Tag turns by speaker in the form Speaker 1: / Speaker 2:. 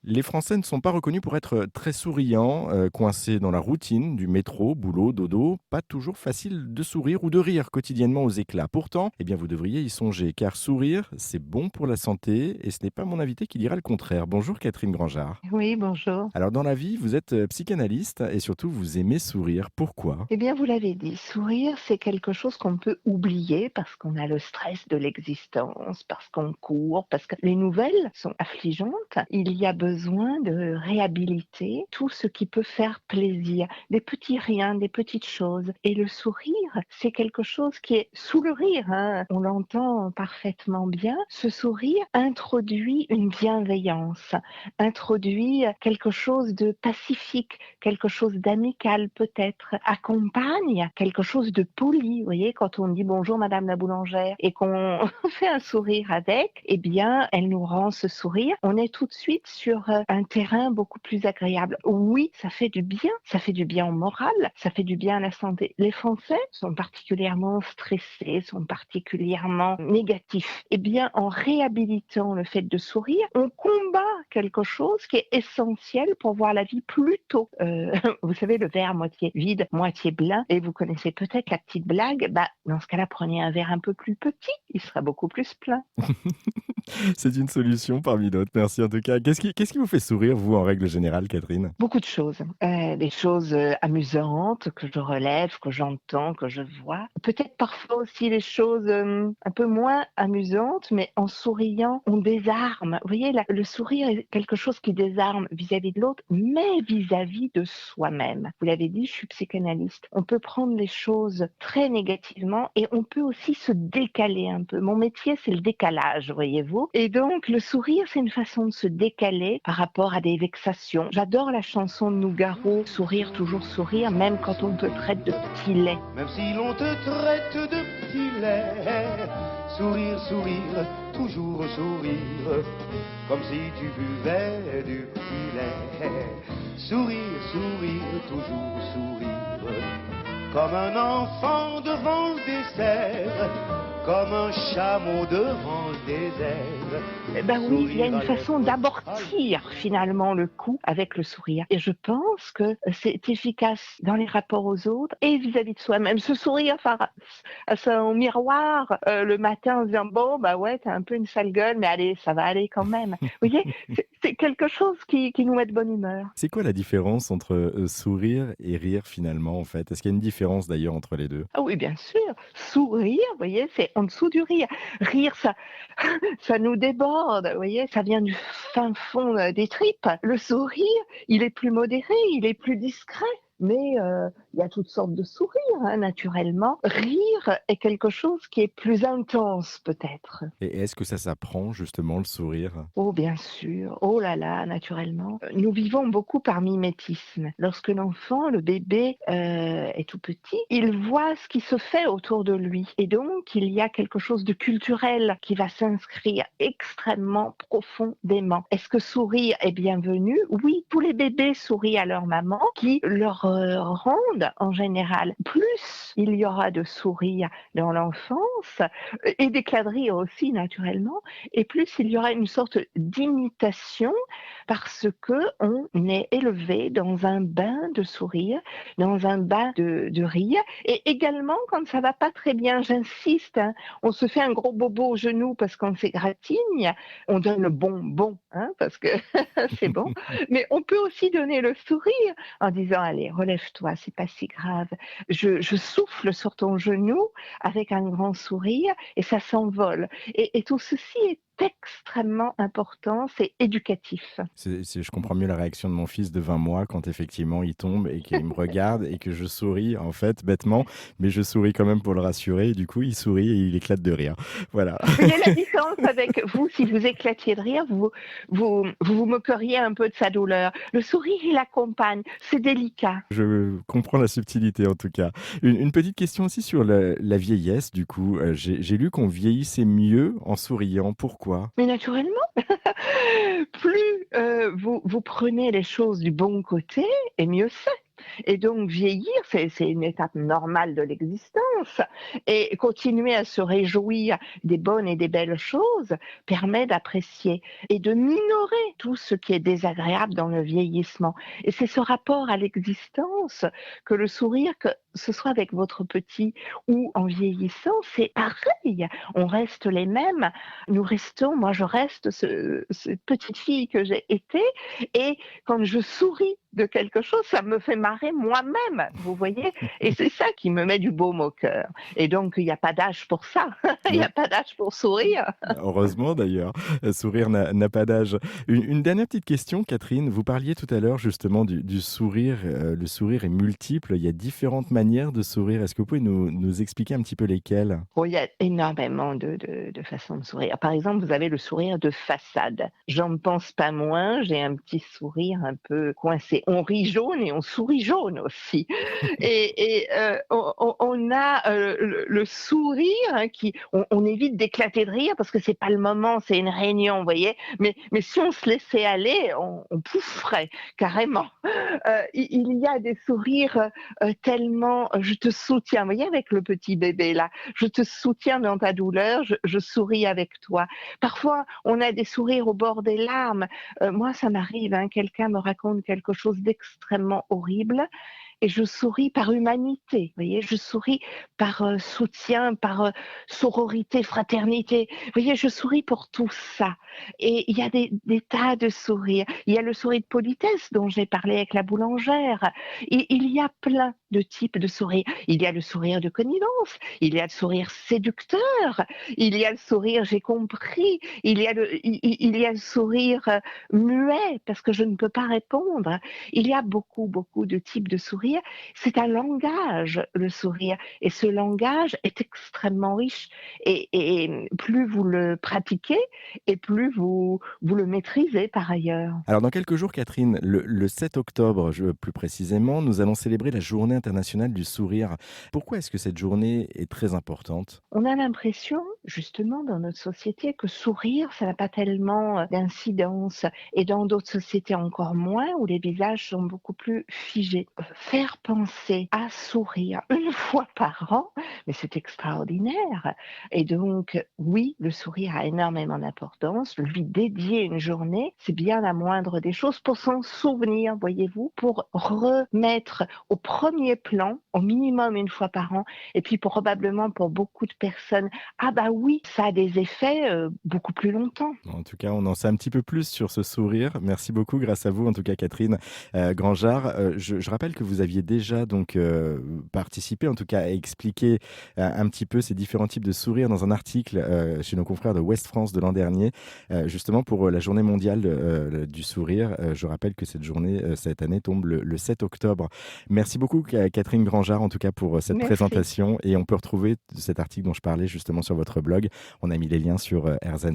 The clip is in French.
Speaker 1: Les Français ne sont pas reconnus pour être très souriants, coincés dans la routine du métro, boulot, dodo. Pas toujours facile de sourire ou de rire quotidiennement aux éclats. Pourtant, eh bien, vous devriez y songer, car sourire, c'est bon pour la santé, et ce n'est pas mon invité qui dira le contraire. Bonjour Catherine Grangeard.
Speaker 2: Oui, bonjour.
Speaker 1: Alors dans la vie, vous êtes psychanalyste et surtout vous aimez sourire. Pourquoi?
Speaker 2: Eh bien, vous l'avez dit, sourire, c'est quelque chose qu'on peut oublier parce qu'on a le stress de l'existence, parce qu'on court, parce que les nouvelles sont affligeantes. Il y a besoin de réhabiliter tout ce qui peut faire plaisir, des petits riens, des petites choses. Et le sourire, c'est quelque chose qui est sous le rire, hein. On l'entend parfaitement bien. Ce sourire introduit une bienveillance, introduit quelque chose de pacifique, quelque chose d'amical peut-être, accompagne quelque chose de poli. Vous voyez, quand on dit bonjour madame la boulangère et qu'on fait un sourire avec, eh bien, elle nous rend ce sourire. On est tout de suite sur un terrain beaucoup plus agréable. Oui, ça fait du bien au moral, ça fait du bien à la santé. Les Français sont particulièrement stressés, sont particulièrement négatifs. Eh bien, en réhabilitant le fait de sourire, on combat quelque chose qui est essentiel pour voir la vie plutôt, vous savez, le verre moitié vide, moitié plein. Et vous connaissez peut-être la petite blague, bah, dans ce cas-là, prenez un verre un peu plus petit, il sera beaucoup plus plein.
Speaker 1: C'est une solution parmi d'autres. Merci en tout cas. Qu'est-ce qui vous fait sourire, vous, en règle générale, Catherine?
Speaker 2: Beaucoup de choses, des choses, amusantes que je relève, que j'entends, que je vois. Peut-être parfois aussi des choses, un peu moins amusantes, mais en souriant, on désarme. Vous voyez, le sourire est quelque chose qui désarme vis-à-vis de l'autre, mais vis-à-vis de soi-même. Vous l'avez dit, je suis psychanalyste. On peut prendre les choses très négativement et on peut aussi se décaler un peu. Mon métier, c'est le décalage, voyez-vous? Et donc le sourire, c'est une façon de se décaler par rapport à des vexations. J'adore la chanson de Nougaro, Sourire, toujours sourire, même quand on te traite de petit lait.
Speaker 3: Même si l'on te traite de petit lait, sourire, sourire, toujours sourire, comme si tu buvais du petit lait. Sourire, sourire, toujours sourire, comme un enfant devant le dessert, comme un chameau devant le désert.
Speaker 2: Eh ben oui, il y a
Speaker 3: Sourire
Speaker 2: une
Speaker 3: à
Speaker 2: façon
Speaker 3: l'être.
Speaker 2: d'amortir finalement le coup avec le sourire. Et je pense que c'est efficace dans les rapports aux autres et vis-à-vis de soi-même. Ce sourire à son miroir le matin en disant bon bah ouais t'as un peu une sale gueule mais allez ça va aller quand même. Vous voyez, c'est quelque chose qui nous met de bonne humeur.
Speaker 1: C'est quoi la différence entre sourire et rire finalement, en fait? Est-ce qu'il y a une différence d'ailleurs entre les deux?
Speaker 2: Ah oui, bien sûr. Sourire, vous voyez, c'est en dessous du rire. Rire, ça nous déborde, vous voyez, ça vient du fin fond des tripes. Le sourire, il est plus modéré, il est plus discret. Mais il y a toutes sortes de sourires, hein, naturellement. Rire est quelque chose qui est plus intense, peut-être.
Speaker 1: Et est-ce que ça s'apprend justement le sourire?
Speaker 2: Oh bien sûr, oh là là, naturellement. Nous vivons beaucoup par mimétisme. Lorsque l'enfant, le bébé, est tout petit, il voit ce qui se fait autour de lui et donc il y a quelque chose de culturel qui va s'inscrire extrêmement profondément. Est-ce que sourire est bienvenu? Oui, tous les bébés sourient à leur maman qui leur, rendent en général. Plus il y aura de sourire dans l'enfance, et d'éclat de rire aussi naturellement, et plus il y aura une sorte d'imitation parce que on est élevé dans un bain de sourire, dans un bain de rire. Et également, quand ça va pas très bien, j'insiste, hein, on se fait un gros bobo au genou parce qu'on s'égratigne, on donne le bonbon, hein, parce que c'est bon. Mais on peut aussi donner le sourire en disant, allez, relève-toi, c'est pas si grave. Je souffle sur ton genou avec un grand sourire et ça s'envole. Et tout ceci est extrêmement important, c'est éducatif.
Speaker 1: Je comprends mieux la réaction de mon fils de 20 mois quand effectivement il tombe et qu'il me regarde et que je souris en fait bêtement, mais je souris quand même pour le rassurer et du coup il sourit et il éclate de rire. Voilà.
Speaker 2: Il y a la différence avec vous, si vous éclatiez de rire, vous moqueriez un peu de sa douleur. Le sourire, il accompagne, c'est délicat.
Speaker 1: Je comprends la subtilité en tout cas. Une petite question aussi sur la vieillesse du coup. J'ai lu qu'on vieillissait mieux en souriant. Pourquoi?
Speaker 2: Mais naturellement, plus vous prenez les choses du bon côté, et mieux c'est. Et donc vieillir, c'est une étape normale de l'existence. et continuer à se réjouir des bonnes et des belles choses permet d'apprécier et de minorer tout ce qui est désagréable dans le vieillissement. Et c'est ce rapport à l'existence que le sourire, que ce soit avec votre petit ou en vieillissant, c'est pareil. On reste les mêmes. Nous restons, moi je reste cette petite fille que j'ai été et quand je souris de quelque chose, ça me fait marrer moi-même, vous voyez? Et c'est ça qui me met du baume au cœur. Et donc, il n'y a pas d'âge pour ça. Il n'y a
Speaker 1: Non,
Speaker 2: pas d'âge pour sourire.
Speaker 1: heureusement d'ailleurs, sourire n'a pas d'âge. Une dernière petite question, Catherine. Vous parliez tout à l'heure justement du sourire. Le sourire est multiple. Il y a différentes manières de sourire. Est-ce que vous pouvez nous expliquer un petit peu lesquelles?
Speaker 2: Bon, il y a énormément de façons de sourire. Par exemple, vous avez le sourire de façade. J'en ne pense pas moins, j'ai un petit sourire un peu coincé. On rit jaune et on sourit jaune aussi. On a le sourire hein, on évite d'éclater de rire parce que c'est pas le moment, c'est une réunion, vous voyez. Mais si on se laissait aller, on poufferait carrément. Il y a des sourires tellement je te soutiens, vous voyez, avec le petit bébé là, je te soutiens dans ta douleur, je souris avec toi. Parfois, on a des sourires au bord des larmes. Moi, ça m'arrive, hein, quelqu'un me raconte quelque chose d'extrêmement horrible et je souris par humanité, vous voyez, je souris par soutien, par sororité, fraternité. Vous voyez, je souris pour tout ça. Et il y a des tas de sourires. Il y a le sourire de politesse dont j'ai parlé avec la boulangère. Et il y a plein de types de sourires. Il y a le sourire de connivence, il y a le sourire séducteur, il y a le sourire j'ai compris, il y a le sourire muet parce que je ne peux pas répondre. Il y a beaucoup, beaucoup de types de sourires. C'est un langage, le sourire. Et ce langage est extrêmement riche. Et plus vous le pratiquez, et plus vous le maîtrisez par ailleurs.
Speaker 1: Alors dans quelques jours, Catherine, le 7 octobre, plus précisément, nous allons célébrer la Journée internationale du sourire. Pourquoi est-ce que cette journée est très importante?
Speaker 2: On a l'impression, justement, dans notre société, que sourire, ça n'a pas tellement d'incidence. Et dans d'autres sociétés encore moins, où les visages sont beaucoup plus figés. Faire penser à sourire une fois par an, mais c'est extraordinaire. Et donc, oui, le sourire a énormément d'importance. Lui dédier une journée, c'est bien la moindre des choses pour s'en souvenir, voyez-vous, pour remettre au premier plan, au minimum une fois par an, et puis probablement pour beaucoup de personnes, ah bah oui, ça a des effets beaucoup plus longtemps.
Speaker 1: En tout cas, on en sait un petit peu plus sur ce sourire. Merci beaucoup, grâce à vous, en tout cas, Catherine Grangeard. Je rappelle que vous aviez déjà donc participé, en tout cas, à expliquer un petit peu ces différents types de sourires dans un article chez nos confrères de Ouest France de l'an dernier, justement pour la journée mondiale du sourire. Je rappelle que cette journée, cette année, tombe le 7 octobre. Merci beaucoup, Catherine Grangeard, en tout cas, pour cette
Speaker 2: Merci.
Speaker 1: présentation. Et on peut retrouver cet article dont je parlais justement sur votre blog. On a mis les liens sur RZN.